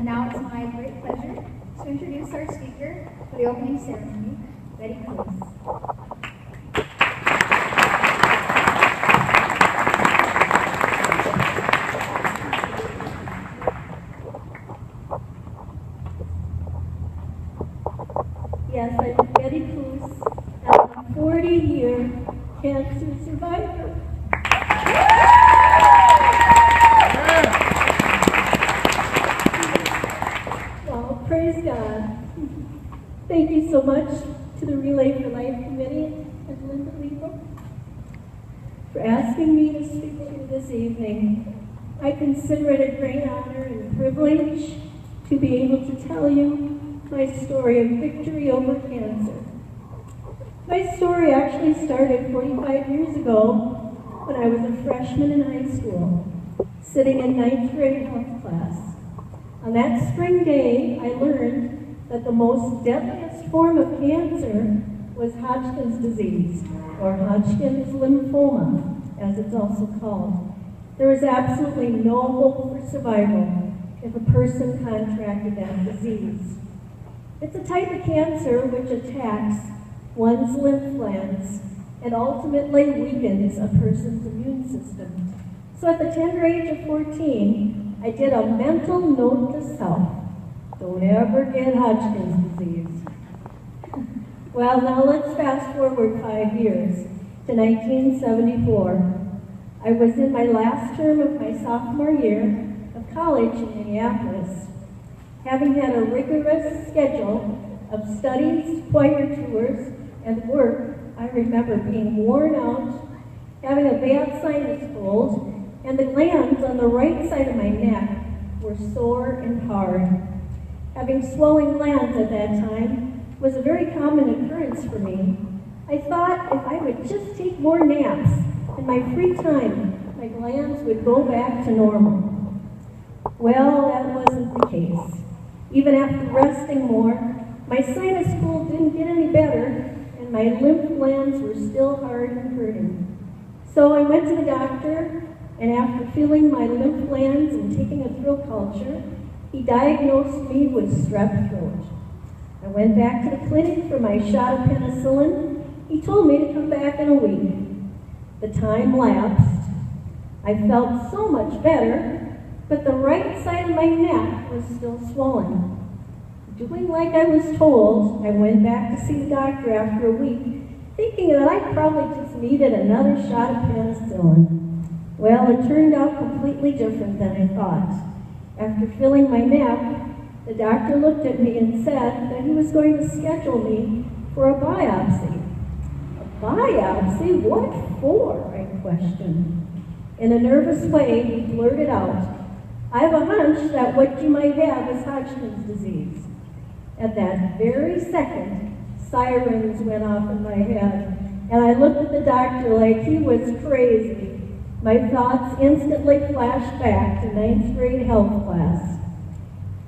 And now it's my great pleasure to introduce our speaker for the opening ceremony, Bette Kuss. Yes, I'm Bette Kuss, and I'm a 40-year cancer survivor. Well, praise God. Thank you so much to the Relay for Life Committee and Linda Legal for asking me to speak to you this evening. I consider it a great honor and privilege to be able to tell you my story of victory over cancer. My story actually started 45 years ago when I was a freshman in high school, sitting in 9th grade health class. On that spring day, I learned that the most deadliest form of cancer was Hodgkin's disease, or Hodgkin's lymphoma, as it's also called. There was absolutely no hope for survival if a person contracted that disease. It's a type of cancer which attacks one's lymph glands and ultimately weakens a person's immune system. So at the tender age of 14, I did a mental note to self: don't ever get Hodgkin's disease. Well, now let's fast forward 5 years to 1974. I was in my last term of my sophomore year of college in Minneapolis. Having had a rigorous schedule of studies, choir tours, and work, I remember being worn out, having a bad sinus cold, and the glands on the right side of my neck were sore and hard. Having swelling glands at that time was a very common occurrence for me. I thought if I would just take more naps in my free time, my glands would go back to normal. Well, that wasn't the case. Even after resting more, my sinus cold didn't get any better, and my lymph glands were still hard and hurting. So I went to the doctor, and after feeling my lymph glands and taking a throat culture, he diagnosed me with strep throat. I went back to the clinic for my shot of penicillin. He told me to come back in a week. The time lapsed. I felt so much better, but the right side of my neck was still swollen. Doing like I was told, I went back to see the doctor after a week, thinking that I probably just needed another shot of penicillin. Well, it turned out completely different than I thought. After filling my neck, the doctor looked at me and said that he was going to schedule me for a biopsy. A biopsy? What for? I questioned. In a nervous way, he blurted out, "I have a hunch that what you might have is Hodgkin's disease." At that very second, sirens went off in my head, and I looked at the doctor like he was crazy. My thoughts instantly flashed back to 9th grade health class.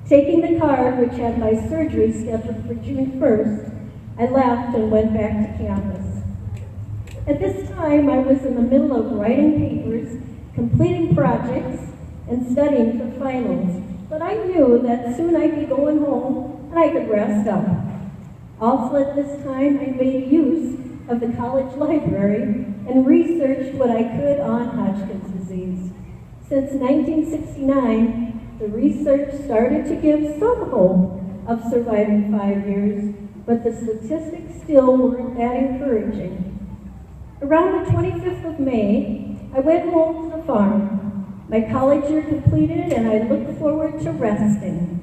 Taking the card, which had my surgery scheduled for June 1st, I left and went back to campus. At this time, I was in the middle of writing papers, completing projects, and studying for finals, but I knew that soon I'd be going home and I could rest up. Also at this time, I made use of the college library and researched what I could on Hodgkin's disease. Since 1969, the research started to give some hope of surviving 5 years, but the statistics still weren't that encouraging. Around the 25th of May, I went home to the farm. My college year completed, and I looked forward to resting.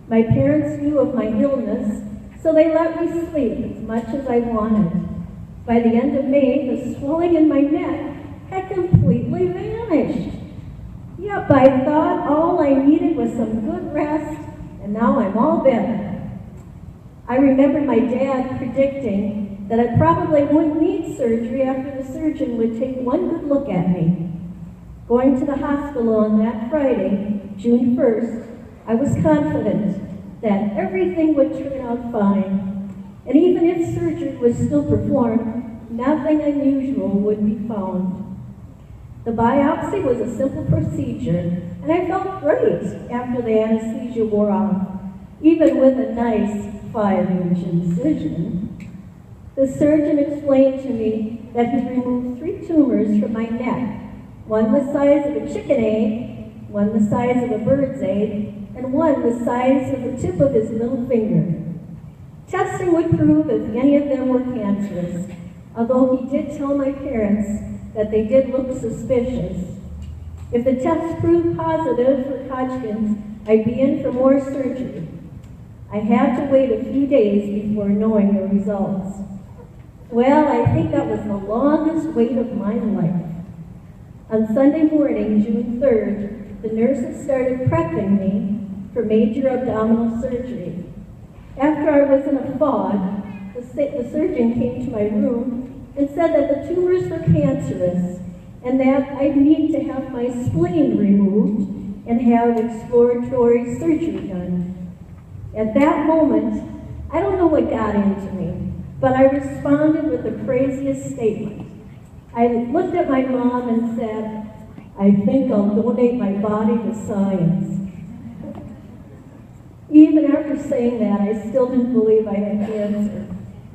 My parents knew of my illness, so they let me sleep as much as I wanted. By the end of May, the swelling in my neck had completely vanished. Yep, I thought all I needed was some good rest, and now I'm all better. I remember my dad predicting that I probably wouldn't need surgery after the surgeon would take one good look at me. Going to the hospital on that Friday, June 1st, I was confident that everything would turn out fine, and even if surgery was still performed, nothing unusual would be found. The biopsy was a simple procedure, and I felt great after the anesthesia wore off, even with a nice 5-inch incision. The surgeon explained to me that he removed 3 tumors from my neck, one the size of a chicken egg, one the size of a bird's egg, and one the size of the tip of his middle finger. Testing would prove if any of them were cancerous, although he did tell my parents that they did look suspicious. If the test proved positive for Hodgkins, I'd be in for more surgery. I had to wait a few days before knowing the results. Well, I think that was the longest wait of my life. On Sunday morning, June 3rd, the nurses started prepping me for major abdominal surgery. After I was in a fog, the surgeon came to my room and said that the tumors were cancerous and that I'd need to have my spleen removed and have exploratory surgery done. At that moment, I don't know what got into me, but I responded with the craziest statement. I looked at my mom and said, "I think I'll donate my body to science." Even after saying that, I still didn't believe I had cancer.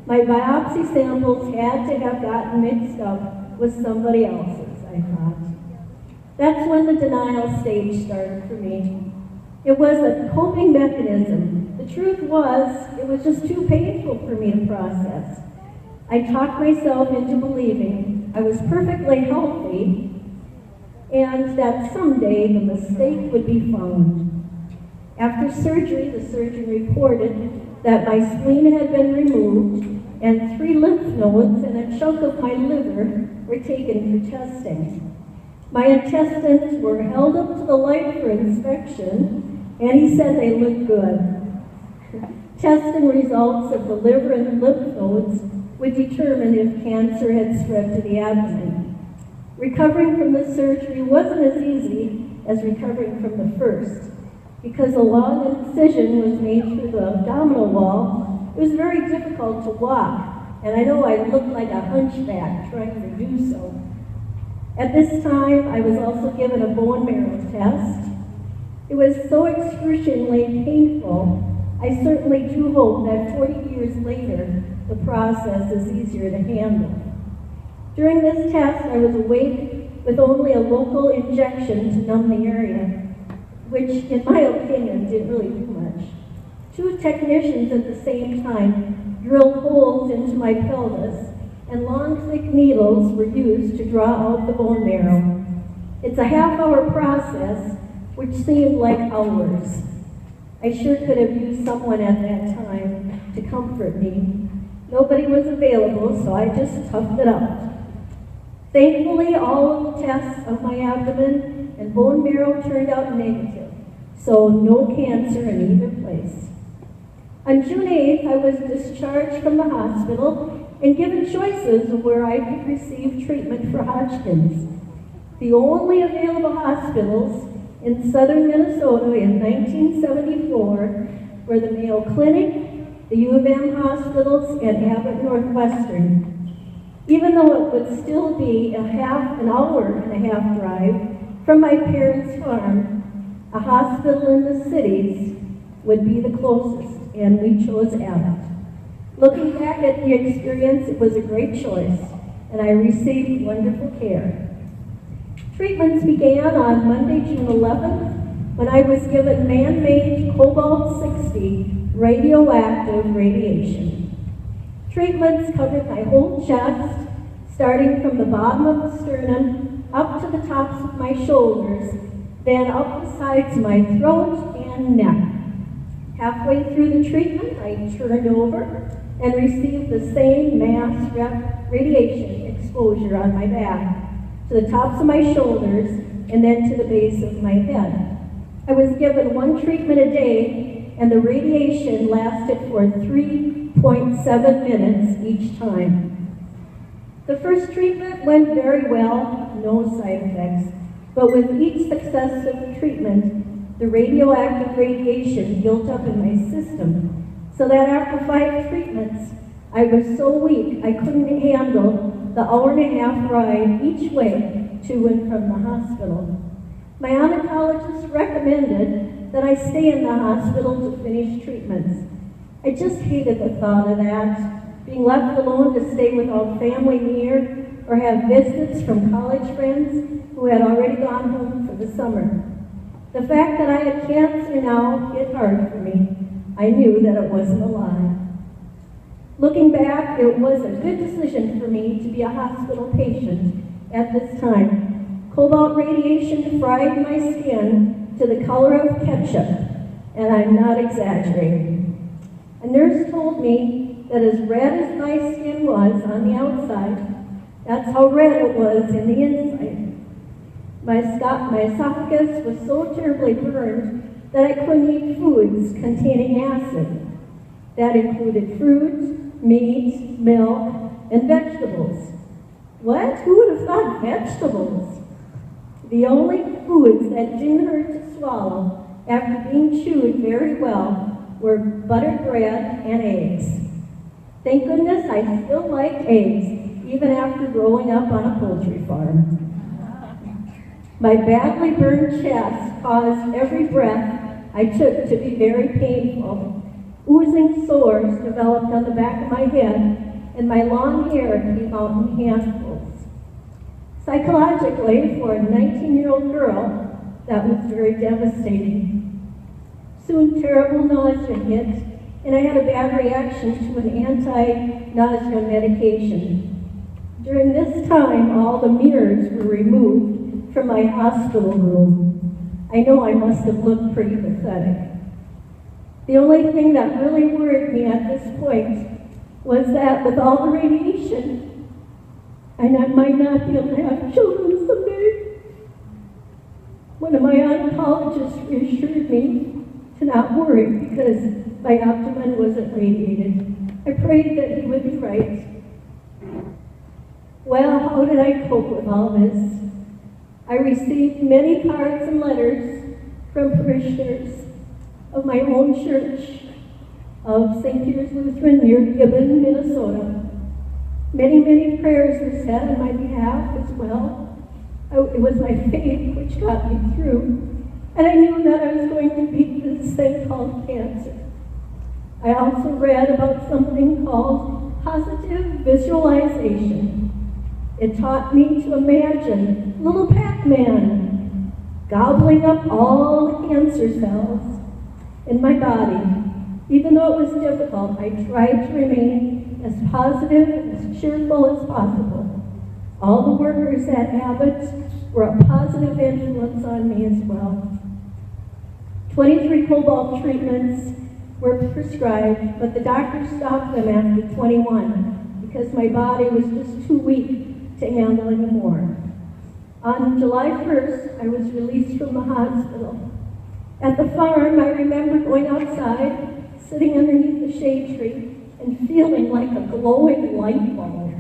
My biopsy samples had to have gotten mixed up with somebody else's, I thought. That's when the denial stage started for me. It was a coping mechanism. The truth was, it was just too painful for me to process. I talked myself into believing I was perfectly healthy and that someday the mistake would be found. After surgery, the surgeon reported that my spleen had been removed and 3 lymph nodes and a chunk of my liver were taken for testing. My intestines were held up to the light for inspection, and he said they looked good. Testing results of the liver and lymph nodes would determine if cancer had spread to the abdomen. Recovering from the surgery wasn't as easy as recovering from the first. Because a long incision was made through the abdominal wall, it was very difficult to walk, and I know I looked like a hunchback trying to do so. At this time, I was also given a bone marrow test. It was so excruciatingly painful, I certainly do hope that 40 years later, the process is easier to handle. During this test, I was awake with only a local injection to numb the area, which, in my opinion, didn't really do much. 2 technicians at the same time drilled holes into my pelvis, and long, thick needles were used to draw out the bone marrow. It's a half-hour process, which seemed like hours. I sure could have used someone at that time to comfort me. Nobody was available, so I just toughed it out. Thankfully, all of the tests of my abdomen and bone marrow turned out negative, so no cancer in either place. On June 8th, I was discharged from the hospital and given choices of where I could receive treatment for Hodgkins. The only available hospitals in southern Minnesota in 1974 were the Mayo Clinic, the U of M hospitals, and Abbott Northwestern. Even though it would still be an hour and a half drive from my parents' farm, a hospital in the cities would be the closest, and we chose Abbott. Looking back at the experience, it was a great choice, and I received wonderful care. Treatments began on Monday, June 11th, when I was given man-made cobalt-60 radioactive radiation. Treatments covered my whole chest, starting from the bottom of the sternum up to the tops of my shoulders, then up the sides of my throat and neck. Halfway through the treatment, I turned over and received the same mass radiation exposure on my back, to the tops of my shoulders, and then to the base of my head. I was given 1 treatment a day, and the radiation lasted for 3.7 minutes each time. The first treatment went very well, no side effects, but with each successive treatment, the radioactive radiation built up in my system, so that after 5 treatments, I was so weak I couldn't handle the hour-and-a-half ride each way to and from the hospital. My oncologist recommended that I stay in the hospital to finish treatments. I just hated the thought of that, being left alone to stay without family near or have visits from college friends who had already gone home for the summer. The fact that I had cancer now hit hard for me. I knew that it wasn't a lie. Looking back, it was a good decision for me to be a hospital patient at this time. Cobalt radiation fried my skin to the color of ketchup, and I'm not exaggerating. A nurse told me that as red as my skin was on the outside, that's how red it was in the inside. My esophagus was so terribly burned that I couldn't eat foods containing acid. That included fruits, meat, milk, and vegetables. What? Who would have thought vegetables? The only foods that didn't hurt to swallow after being chewed very well were buttered bread and eggs. Thank goodness I still liked eggs, even after growing up on a poultry farm. My badly burned chest caused every breath I took to be very painful. Oozing sores developed on the back of my head, and my long hair came out in handfuls. Psychologically, for a 19-year-old girl, that was very devastating. Soon terrible nausea hit, and I had a bad reaction to an anti-nausea medication. During this time, all the mirrors were removed from my hospital room. I know I must have looked pretty pathetic. The only thing that really worried me at this point was that with all the radiation, I might not be able to have children someday. One of my oncologists reassured me to not worry because my abdomen wasn't radiated. I prayed that he would be right. Well, how did I cope with all this? I received many cards and letters from parishioners of my own church of St. Peter's Lutheran near Gibbon, Minnesota. Many, many prayers were said on my behalf as well. It was my faith which got me through, and I knew that I was going to beat this thing called cancer. I also read about something called positive visualization. It taught me to imagine little Pac-Man gobbling up all the cancer cells in my body. Even though it was difficult, I tried to remain as positive and as cheerful as possible. All the workers at Abbott were a positive influence on me as well. 23 cobalt treatments were prescribed, but the doctor stopped them after 21 because my body was just too weak to handle anymore. On July 1st, I was released from the hospital. At the farm, I remember going outside, sitting underneath the shade tree, and feeling like a glowing light bulb.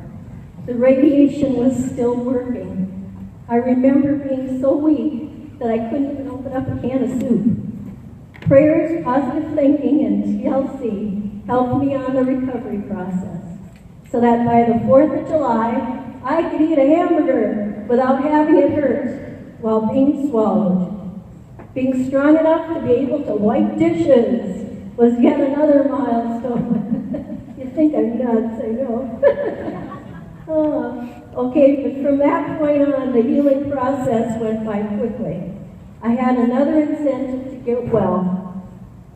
The radiation was still working. I remember being so weak that I couldn't even open up a can of soup. Prayers, positive thinking, and TLC helped me on the recovery process, so that by the 4th of July, I could eat a hamburger without having it hurt while being swallowed. Being strong enough to be able to wipe dishes was yet another milestone. You think I'm nuts, I know. Okay, but from that point on, the healing process went by quickly. I had another incentive to get well.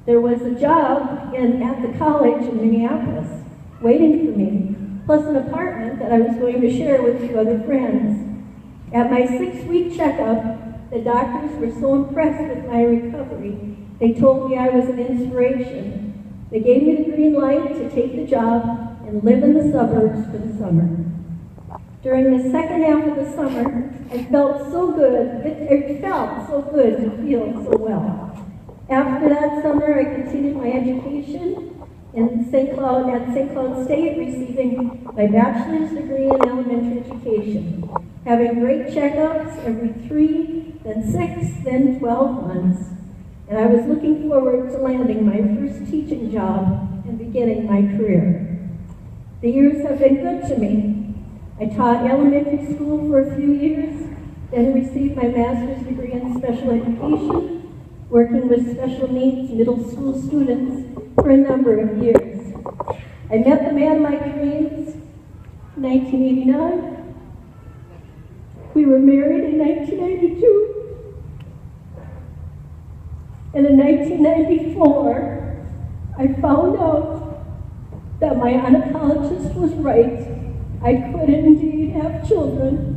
There was a job at the college in Minneapolis waiting for me, plus an apartment that I was going to share with 2 other friends. At my 6-week checkup, the doctors were so impressed with my recovery, they told me I was an inspiration. They gave me the green light to take the job and live in the suburbs for the summer. During the second half of the summer, I felt so good. It felt so good to feel so well. After that summer, I continued my education at St. Cloud State, receiving my bachelor's degree in elementary education, having great checkups every 3, then 6, then 12 months. And I was looking forward to landing my first teaching job and beginning my career. The years have been good to me. I taught elementary school for a few years, Then I received my master's degree in special education, working with special needs middle school students for a number of years. I met the man of my dreams in 1989. We were married in 1992. And in 1994, I found out that my oncologist was right. I could indeed have children.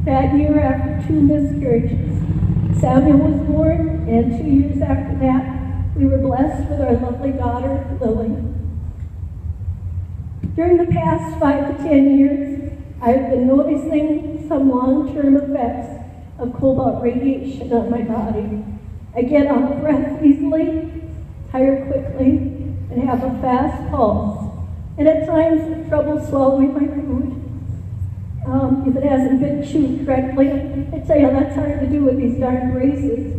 That year, after 2 miscarriages, Samuel was born, and 2 years after that, we were blessed with our lovely daughter, Lily. During the past 5 to 10 years, I've been noticing some long-term effects of cobalt radiation on my body. I get out of breath easily, tire quickly, and have a fast pulse. And at times, have trouble swallowing my food. If it hasn't been chewed correctly, I tell you, that's hard to do with these darn braces.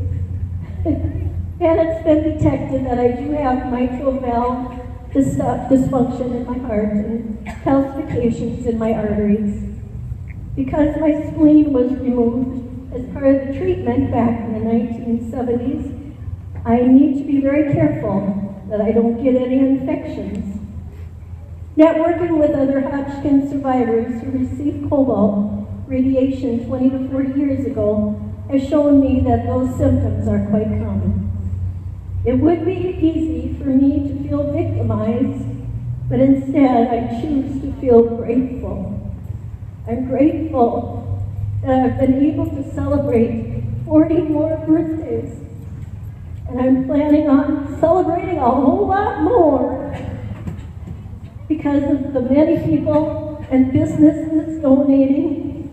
And it's been detected that I do have mitral valve dysfunction in my heart and calcifications in my arteries. Because my spleen was removed as part of the treatment back in the 1970s, I need to be very careful that I don't get any infections. Networking with other Hodgkins survivors who received cobalt radiation 20 to 40 years ago has shown me that those symptoms are quite common. It would be easy for me to feel victimized, but instead I choose to feel grateful. I'm grateful that I've been able to celebrate 40 more birthdays, and I'm planning on celebrating a whole lot more because of the many people and businesses donating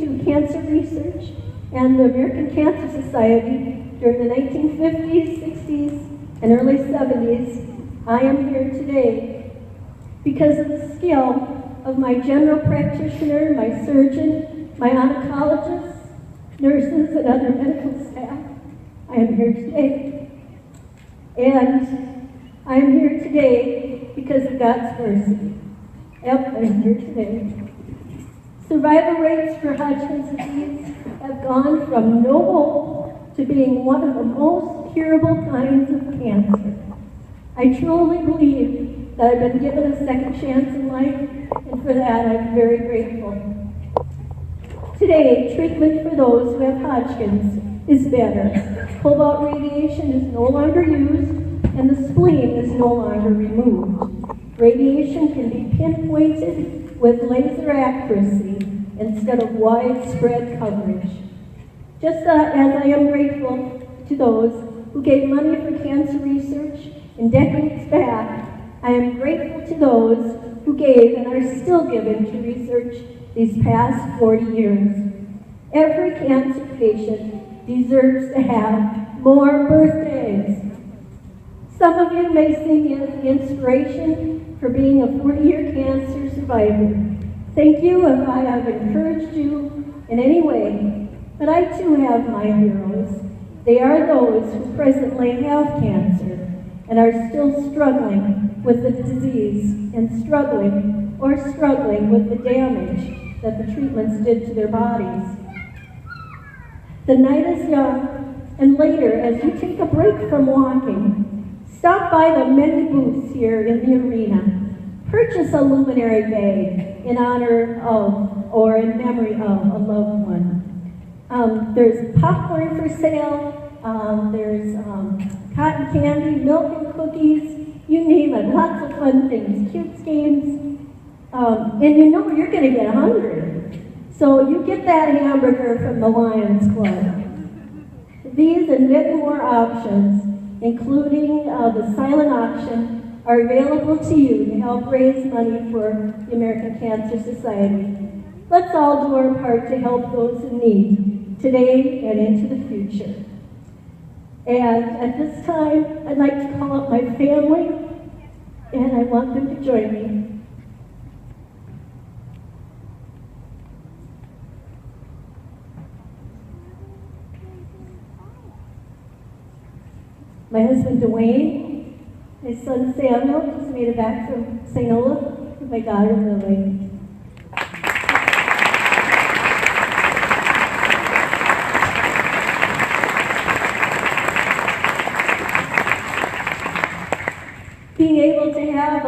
to cancer research and the American Cancer Society during the 1950s, 60s, and early 70s. I am here today because of the skill of my general practitioner, my surgeon, my oncologists, nurses, and other medical staff. I am here today. And I am here today because of God's mercy. Yep, I'm here today. Survival rates for Hodgkin's disease have gone from no hope to being one of the most curable kinds of cancer. I truly believe that I've been given a second chance in life, and for that I'm very grateful. Today, treatment for those who have Hodgkin's is better. Cobalt radiation is no longer used, and the spleen is no longer removed. Radiation can be pinpointed with laser accuracy instead of widespread coverage. Just as I am grateful to those who gave money for cancer research in decades back, I am grateful to those who gave and are still given to research these past 40 years. Every cancer patient deserves to have more birthdays. Some of you may see me as the inspiration for being a 40-year cancer survivor. Thank you if I have encouraged you in any way, but I too have my heroes. They are those who presently have cancer and are still struggling with the disease and struggling with the damage that the treatments did to their bodies. The night is young, and later, as you take a break from walking, stop by the many booths here in the arena. Purchase a luminary bag in honor of or in memory of a loved one. There's popcorn for sale. There's cotton candy, milk and cookies, you name it. Lots of fun things, cute games. And you know you're going to get hungry. So you get that hamburger from the Lions Club. These and many more options, including the silent auction, are available to you to help raise money for the American Cancer Society. Let's all do our part to help those in need today and into the future. And at this time, I'd like to call up my family, and I want them to join me. My husband, Dwayne, my son, Samuel, just made it back from St. Olaf, and my daughter, Lily.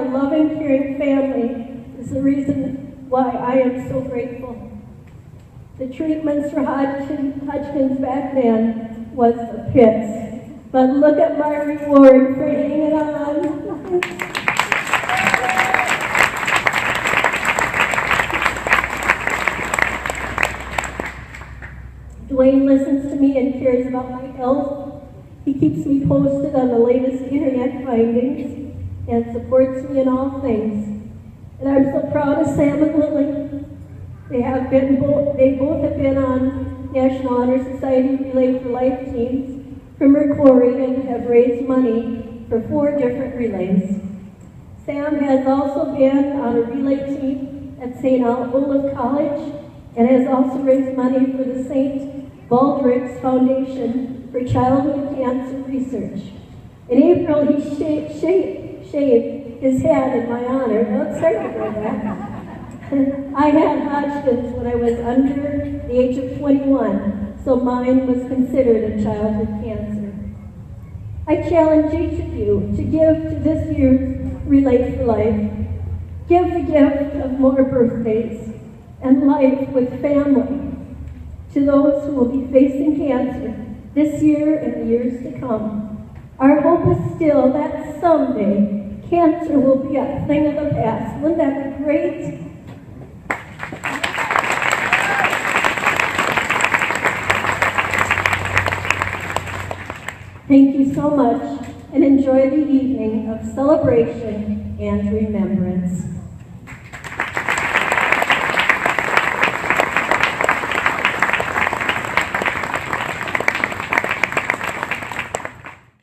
a loving, caring family is the reason why I am so grateful. The treatments for Hodgkins back then was the pits, but look at my reward for hanging on. Dwayne listens to me and cares about my health. He keeps me posted on the latest internet findings and supports me in all things. And I'm so proud of Sam and Lily. They both have been on National Honor Society Relay for Life teams from her quarry and have raised money for 4 different relays. Sam has also been on a relay team at St. Olaf College and has also raised money for the St. Baldrick's Foundation for Childhood Cancer Research. In April, he shaved his head in my honor. Don't start with that. I had Hodgkins when I was under the age of 21, so mine was considered a childhood cancer. I challenge each of you to give to this year's Relay for Life. Give the gift of more birthdays and life with family to those who will be facing cancer this year and the years to come. Our hope is still that someday cancer will be a thing of the past. Wouldn't that be great? Thank you so much, and enjoy the evening of celebration and remembrance.